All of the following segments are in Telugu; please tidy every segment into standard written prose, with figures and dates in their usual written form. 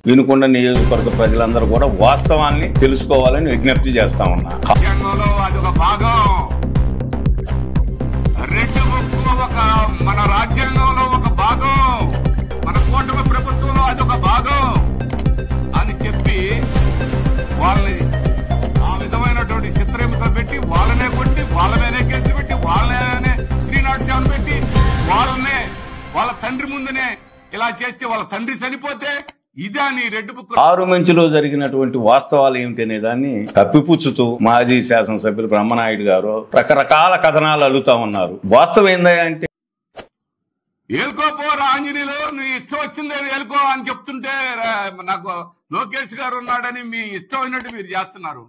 వినుకొండ నియోజకవర్గ ప్రజలందరూ కూడా వాస్తవాన్ని తెలుసుకోవాలని విజ్ఞప్తి చేస్తా ఉన్నా. మన రాజ్యాంగంలో ఒక భాగం, మన కూటమి ప్రభుత్వంలో అదొక భాగం అని చెప్పి వాళ్ళని ఆ విధమైనటువంటి చిత్రహింస పెట్టి వాళ్ళనే కొట్టి వాళ్ళ మీదే కేసులు పెట్టి వాళ్ళనే 307 పెట్టి వాళ్ళనే వాళ్ళ తండ్రి ముందునే ఇలా చేస్తే వాళ్ళ తండ్రి చనిపోతే ఇదే నీ రెడ్ బుక్. ఆరుమంచిలో జరిగినటువంటి వాస్తవాలు ఏమిటనే దాన్ని కప్పిపుచ్చుతూ మాజీ శాసనసభ్యులు బ్రహ్మనాయుడు గారు రకరకాల కథనాలు అల్లుతా ఉన్నారు. వాస్తవం ఏందా అంటే ఏలుకోపోరా ఆంజనేయులు, నీ ఇష్టం వచ్చిందే ఏలుకో అని చెప్తుంటే నాకు లోకేష్ గారు ఉన్నాడని మీ ఇష్టం అయినట్టు మీరు చేస్తున్నారు.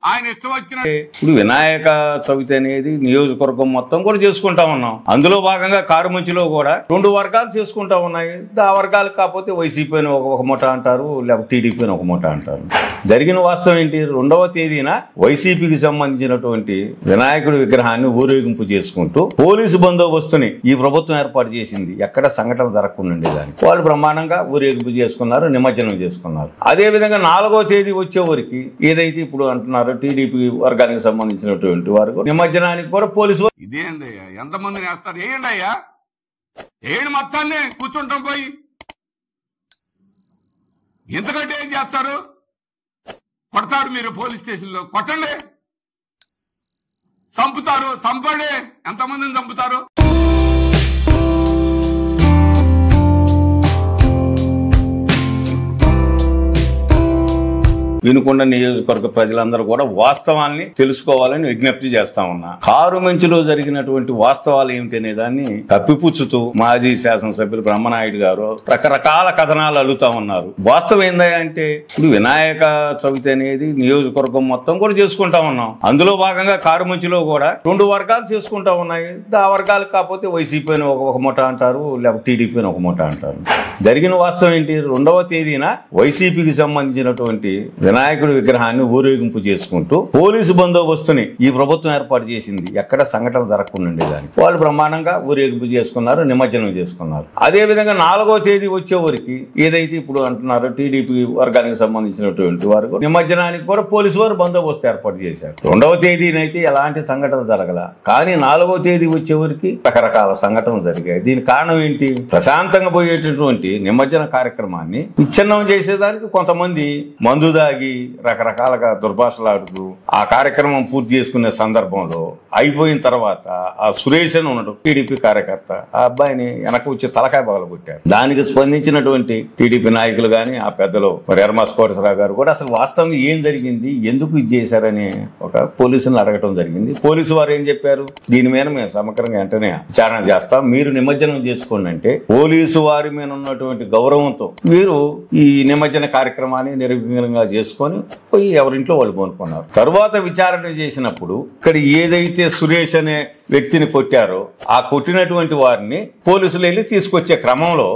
ఆయన ఇష్టం వచ్చిన ఇప్పుడు వినాయక చవితి అనేది నియోజకవర్గం మొత్తం కూడా చేసుకుంటా ఉన్నాం. అందులో భాగంగా కారుమంచిలో కూడా 2 వర్గాలు చేసుకుంటా ఉన్నాయి. ఆ వర్గాలు కాకపోతే వైసీపీ అని ఒక ముఠ అంటారు, లేకపోతే టీడీపీ అని ఒక ముఠ అంటారు. జరిగిన వాస్తవం ఏంటి? 2వ తేదీన వైసీపీకి సంబంధించినటువంటి వినాయకుడి విగ్రహాన్ని ఊరేగింపు చేసుకుంటూ పోలీసు బందోబస్తుని ఈ ప్రభుత్వం ఏర్పాటు చేసింది. ఎక్కడ సంఘటన జరగకుండా ఉండేదానికి వాళ్ళు బ్రహ్మాండంగా ఊరేగింపు చేసుకున్నారు, నిమజ్జనం చేసుకున్నారు. అదే విధంగా 4వ తేదీ వచ్చేవరకు ఏదైతే ఇప్పుడు అంటున్నారో టీడీపీ వర్గానికి సంబంధించినటువంటి వారు నిమజ్జనానికి కూడా పోలీసు ఇదేంది ఎంతమందిని వేస్తారు? వేయండి అయ్యా, వేయండి మొత్తాన్ని, కూర్చుంటాం పోయి. ఎంతకంటే ఏం చేస్తారు? కొడతారు మీరు పోలీస్ స్టేషన్లో, కొట్టండి. చంపుతారు, చంపండి. ఎంతమందిని చంపుతారు? వినుకొండ నియోజకవర్గ ప్రజలందరూ కూడా వాస్తవాన్ని తెలుసుకోవాలని విజ్ఞప్తి చేస్తా ఉన్నా. కారుమంచిలో జరిగినటువంటి వాస్తవాలు ఏమిటనే దాన్ని కప్పిపుచ్చుతూ మాజీ శాసనసభ్యులు బ్రహ్మనాయుడు గారు రకరకాల కథనాలు అల్లుతా ఉన్నారు. వాస్తవం ఏందా అంటే ఇప్పుడు వినాయక చవితి అనేది నియోజకవర్గం మొత్తం కూడా చేసుకుంటా ఉన్నాం. అందులో భాగంగా కారుమంచిలో కూడా 2 వర్గాలు చేసుకుంటా ఉన్నాయి. ఆ వర్గాలు కాకపోతే వైసీపీ అని ఒక ముఠ అంటారు, లేకపోతే టీడీపీ అని ఒక ముఠ అంటారు. జరిగిన వాస్తవం ఏంటి? 2వ తేదీన వైసీపీకి సంబంధించినటువంటి వినాయకుడి విగ్రహాన్ని ఊరేగింపు చేసుకుంటూ పోలీసు బందోబస్తుని ఈ ప్రభుత్వం ఏర్పాటు చేసింది. ఎక్కడ సంఘటన జరగకుండా ఉండేదానికి వాళ్ళు బ్రహ్మాండంగా ఊరేగింపు చేసుకున్నారు, నిమజ్జనం చేసుకున్నారు. అదే విధంగా 4వ తేదీ వచ్చేవరకు ఏదైతే ఇప్పుడు అంటున్నారో టీడీపీ వర్గానికి సంబంధించినటువంటి వారు నిమజ్జనానికి కూడా పోలీసు వారు బందోబస్తు ఏర్పాటు చేశారు. 2వ తేదీనైతే ఎలాంటి సంఘటన జరగల, కానీ 4వ తేదీ వచ్చేవరకు రకరకాల సంఘటనలు జరిగాయి. దీనికి కారణం ఏంటి? ప్రశాంతంగా పోయేటటువంటి నిమజ్జన కార్యక్రమాన్ని విచ్ఛిన్నం చేసేదానికి కొంతమంది మందు దాగి రకరకాలుగా దుర్భాషలాడుతూ ఆ కార్యక్రమం పూర్తి చేసుకునే సందర్భంలో అయిపోయిన తర్వాత ఆ సురేష్ అని ఉన్నాడు టీడీపీ కార్యకర్త, ఆ అబ్బాయిని వెనక వచ్చి తలకాయ పగలగొట్టారు. దానికి స్పందించినటువంటి టీడీపీ నాయకులు గాని ఆ పెద్దలు మరి ఎర్మాస్ కోటేశ్వరరావు గారు కూడా అసలు వాస్తవంగా ఏం జరిగింది, ఎందుకు ఇది చేశారని ఒక పోలీసులను అడగటం జరిగింది. పోలీసు వారు ఏం చెప్పారు? దీని మీద మేము సమగ్రంగా వెంటనే విచారణ చేస్తాం, మీరు నిమజ్జనం చేసుకోండి అంటే పోలీసు వారి మీద ఉన్నటువంటి గౌరవంతో వీరు ఈ నిమజ్జన కార్యక్రమాన్ని నిర్విఘ్నంగా చేసుకొని పోయి ఎవరింట్లో వాళ్ళు కొనుక్కున్నారు. తరువాత విచారణ చేసినప్పుడు ఇక్కడ ఏదైతే సురేష్ అనే వ్యక్తిని కొట్టారో ఆ కొట్టినటువంటి వారిని పోలీసులు వెళ్ళి తీసుకొచ్చే క్రమంలో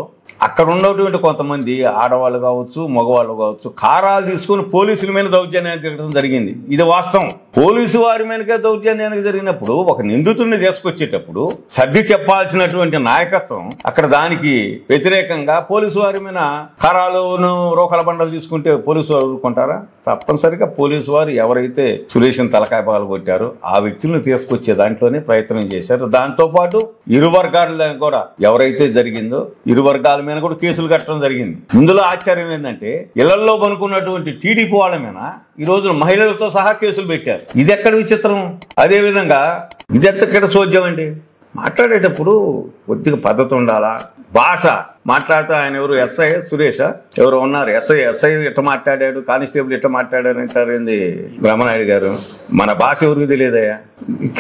అక్కడ ఉన్నటువంటి కొంతమంది ఆడవాళ్ళు కావచ్చు, మగవాళ్ళు కావచ్చు, కారాలు తీసుకుని పోలీసుల మీద దౌర్జన్యానికి తిరగడం జరిగింది. ఇది వాస్తవం. పోలీసు వారి మీదకే దౌర్జన్యానికి జరిగినప్పుడు ఒక నిందితుడిని తీసుకొచ్చేటప్పుడు సర్ది చెప్పాల్సినటువంటి నాయకత్వం అక్కడ దానికి వ్యతిరేకంగా పోలీసు వారి మీద కారాలను రోకల బండలు తీసుకుంటే పోలీసు వారు ఊరుకుంటారా? తప్పనిసరిగా పోలీసు వారు ఎవరైతే సురేష్ని తలకాయ పగలు కొట్టారో ఆ వ్యక్తులను తీసుకొచ్చే దాంట్లోనే ప్రయత్నం చేశారు. దాంతో పాటు ఇరు వర్గాల కూడా ఎవరైతే జరిగిందో ఇరు వర్గాల మీద కూడా కేసులు కట్టడం జరిగింది. ఇందులో ఆశ్చర్యం ఏంటంటే ఇళ్లలో పనుకున్నటువంటి టీడీపీ వాళ్ళ మీద ఈ రోజు మహిళలతో సహా కేసులు పెట్టారు. ఇది ఎక్కడ విచిత్రం? అదే విధంగా ఇది ఎక్కడ చోద్యం అండి? మాట్లాడేటప్పుడు కొద్దిగా పద్ధతి ఉండాలా. భాష మాట్లాడితే ఆయన ఎవరు ఎస్ఐ సురేష్ ఎవరు ఉన్నారు, ఎస్ఐ ఇట్లా మాట్లాడాడు, కానిస్టేబుల్ ఇట్లా మాట్లాడారు అంటారు. ఏంది బ్రహ్మనాయుడు గారు, మన భాష ఎవరికి తెలియదయ్యా?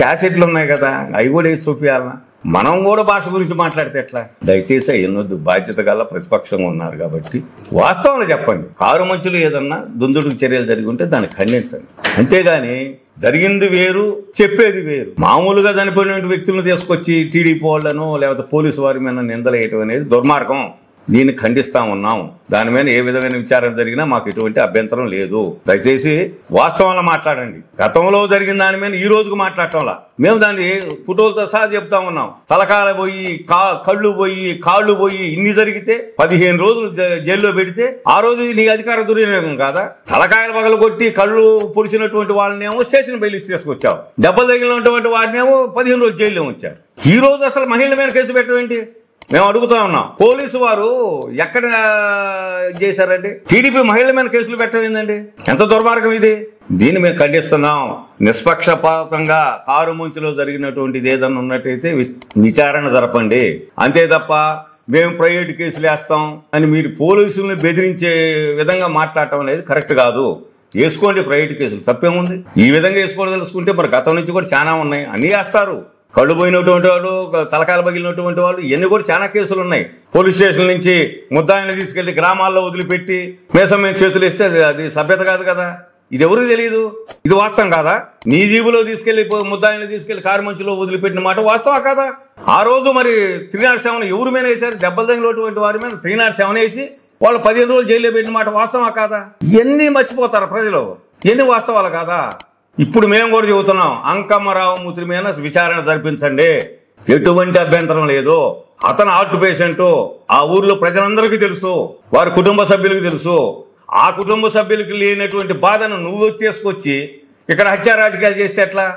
క్యాసెట్లు ఉన్నాయి కదా, అవి కూడా వేసి చూపించాలన్నా. మనం కూడా భాష గురించి మాట్లాడితే ఎట్లా? దయచేసి ఎన్నొద్దు, బాధ్యత గల ప్రతిపక్షంగా ఉన్నారు కాబట్టి వాస్తవాలు చెప్పండి. కారుమంచులు ఏదన్నా దుందుడుకు చర్యలు జరిగి ఉంటే దాన్ని ఖండించండి, అంతేగాని జరిగింది వేరు చెప్పేది వేరు. మామూలుగా చనిపోయిన వ్యక్తులను తీసుకొచ్చి టీడీపీ వాళ్ళను లేకపోతే పోలీసు వారి మీద నిందలేయటం అనేది దుర్మార్గం. దీన్ని ఖండిస్తా ఉన్నాం. దాని మీద ఏ విధమైన విచారణ జరిగినా మాకు ఎటువంటి అభ్యంతరం లేదు. దయచేసి వాస్తవాలను మాట్లాడండి. గతంలో జరిగిన దాని మీద ఈ రోజుకు మాట్లాడటంలా మేము దాన్ని ఫోటోలతో సహా చెప్తా ఉన్నాం. తలకాయలు పోయి కళ్ళు పోయి కాళ్ళు పోయి ఇన్ని జరిగితే 15 రోజులు జైల్లో పెడితే ఆ రోజు నీ అధికార దుర్వినియోగం కాదా? తలకాయలు పగలు కొట్టి కళ్ళు పొడిచినటువంటి వాళ్ళనేమో స్టేషన్ బయలు తీసుకొచ్చావు, దెబ్బలు తగిలినటువంటి వాడినేమో 15 రోజులు జైల్లో ఉంచారు. ఈ రోజు అసలు మహిళల మీద కేసు పెట్టవేంటి మేము అడుగుతా ఉన్నాం. పోలీసు వారు ఎక్కడ చేశారండి? టీడీపీ మహిళల మీద కేసులు పెట్టమైందండి. ఎంత దుర్మార్గం ఇది! దీన్ని మేము ఖండిస్తున్నాం. నిష్పక్షపాతంగా కారుమంచులో జరిగినటువంటిది ఏదన్నా ఉన్నట్టయితే విచారణ జరపండి, అంతే తప్ప మేము ప్రైవేట్ కేసులు వేస్తాం అని మీరు పోలీసుల్ని బెదిరించే విధంగా మాట్లాడటం అనేది కరెక్ట్ కాదు. వేసుకోండి ప్రైవేట్ కేసులు, తప్పేముంది? ఈ విధంగా వేసుకోవడం తెలుసుకుంటే మరి గతం నుంచి కూడా చాలా ఉన్నాయి, అన్నీ వేస్తారు. కళ్ళు పోయినటువంటి వాళ్ళు, తలకాయలు పగిలినటువంటి వాళ్ళు, ఇవన్నీ కూడా చాలా కేసులు ఉన్నాయి. పోలీస్ స్టేషన్ నుంచి ముద్దాయిని తీసుకెళ్లి గ్రామాల్లో వదిలిపెట్టి మేసం మీద చేతులు ఇస్తే అది సభ్యత కాదు కదా. ఇది ఎవరికి తెలియదు? ఇది వాస్తవం కాదా? నీ జీబులో తీసుకెళ్లి ముద్దాయిని తీసుకెళ్లి కారుమంచులో వదిలిపెట్టిన మాట వాస్తవా కాదా? ఆ రోజు మరి 307 ఎవరి మీద వేశారు? దెబ్బలు తగిలినటువంటి వారి మీద 307 వేసి వాళ్ళు 15 రోజులు జైల్లో పెట్టిన మాట వాస్తవా కాదా? ఇవన్నీ మర్చిపోతారు ప్రజలు. ఎన్ని వాస్తవాలు కాదా? ఇప్పుడు మేము కూడా చెబుతున్నాం, అంకమ్మరావు మూర్తి మీద విచారణ జరిపించండి, ఎటువంటి అభ్యంతరం లేదు. అతను హార్ట్ పేషెంట్, ఆ ఊర్లో ప్రజలందరికీ తెలుసు, వారి కుటుంబ సభ్యులకు తెలుసు. ఆ కుటుంబ సభ్యులకు లేనటువంటి బాధను నువ్వు తీసుకొచ్చి ఇక్కడ హత్యా రాజకీయాలు చేస్తే ఎట్లా?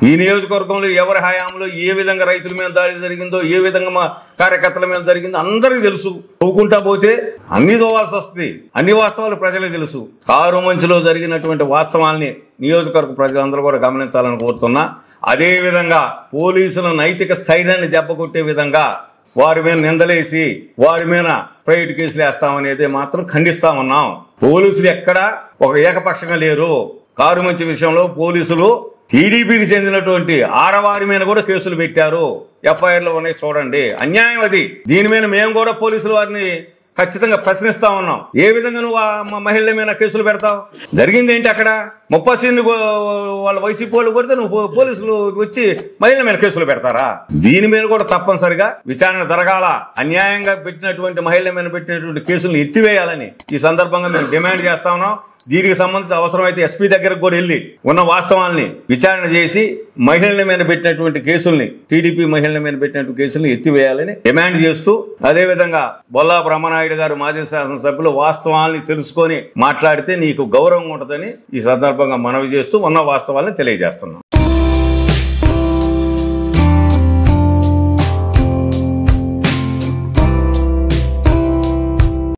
ఈ నియోజకవర్గంలో ఎవరి హయాంలో ఏ విధంగా రైతుల మీద దాడి జరిగిందో, ఏ విధంగా మా కార్యకర్తల మీద జరిగిందో అందరికీ తెలుసు. తవ్వుకుంటా పోతే అన్ని తోవాల్సి వస్తుంది. అన్ని వాస్తవాలు ప్రజలకు తెలుసు. కారుమంచులో జరిగినటువంటి వాస్తవాల్ని నియోజకవర్గ ప్రజలందరూ కూడా గమనించాలని కోరుతున్నా. అదేవిధంగా పోలీసుల నైతిక స్థైర్యాన్ని దెబ్బకొట్టే విధంగా వారి మీద నిందలేసి వారి మీద ప్రైవేట్ కేసులు వేస్తామనేది మాత్రం ఖండిస్తా ఉన్నాం. పోలీసులు ఎక్కడా ఒక ఏకపక్షంగా లేరు. కారుమంచి విషయంలో పోలీసులు టీడీపీకి చెందినటువంటి ఆడవారి మీద కూడా కేసులు పెట్టారు, ఎఫ్ఐఆర్లు ఉన్నాయి, చూడండి. అన్యాయం అది. దీని మీద మేము కూడా పోలీసులు వారిని ఖచ్చితంగా ప్రశ్నిస్తా ఉన్నాం. ఏ విధంగా నువ్వు మహిళల మీద కేసులు పెడతావు? జరిగింది ఏంటి అక్కడ? 30 వాళ్ళ వైసీపీ వాళ్ళు కొడితే నువ్వు పోలీసులు వచ్చి మహిళల మీద కేసులు పెడతారా? దీని మీద కూడా తప్పనిసరిగా విచారణ జరగాల. అన్యాయంగా పెట్టినటువంటి మహిళల మీద పెట్టినటువంటి కేసులను ఎత్తివేయాలని ఈ సందర్భంగా మేము డిమాండ్ చేస్తా ఉన్నాం. దీనికి సంబంధించి అవసరమైతే ఎస్పీ దగ్గరకు కూడా వెళ్ళి ఉన్న వాస్తవాల్ని విచారణ చేసి మహిళల మీద పెట్టినటువంటి కేసుల్ని, టీడీపీ మహిళల మీద పెట్టినటువంటి కేసుల్ని ఎత్తివేయాలని డిమాండ్ చేస్తూ, అదేవిధంగా బొల్లా బ్రహ్మనాయుడు గారు మాజీ శాసనసభ్యులు వాస్తవాల్ని తెలుసుకొని మాట్లాడితే నీకు గౌరవం ఉంటుందని ఈ సందర్భంగా మనవి చేస్తూ ఉన్న వాస్తవాల్ని తెలియజేస్తున్నాం.